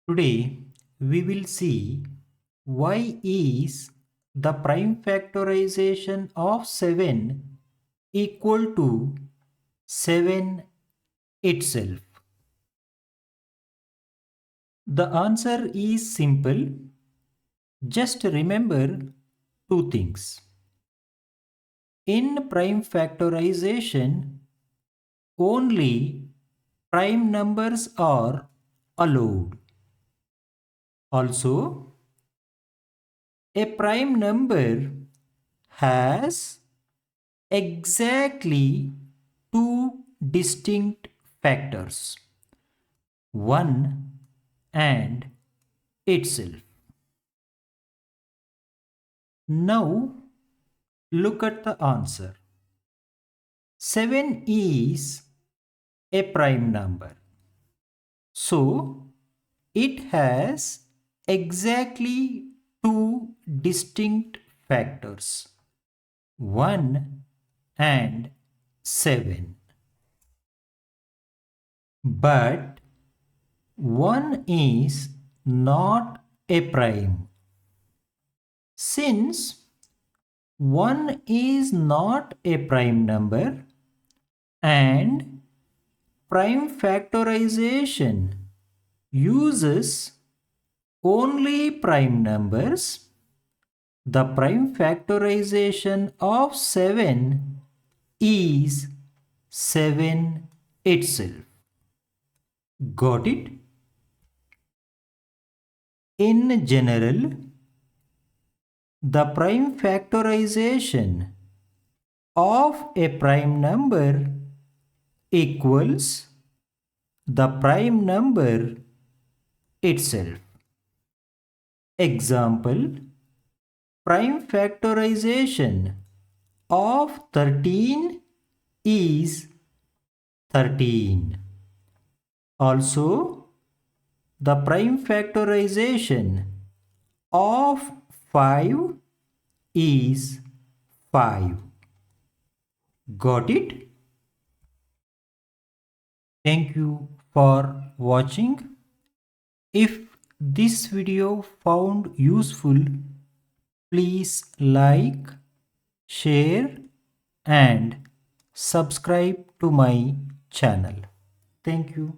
Today we will see why is the prime factorization of 7 equal to 7 itself. The answer is simple. Just remember two things. In prime factorization, only prime numbers are allowed. Also, a prime number has exactly two distinct factors, 1 and itself. Now look at the answer. 7 is a prime number. So it has exactly two distinct factors, 1 and 7. But 1 is not a prime. Since 1 is not a prime number and prime factorization uses only prime numbers, the prime factorization of 7 is 7 itself. Got it? In general, the prime factorization of a prime number equals the prime number itself. Example, prime factorization of 13 is 13. Also, the prime factorization of 5 is 5. Got it? Thank you for watching. If this video found useful, please like, share and subscribe to my channel. Thank you.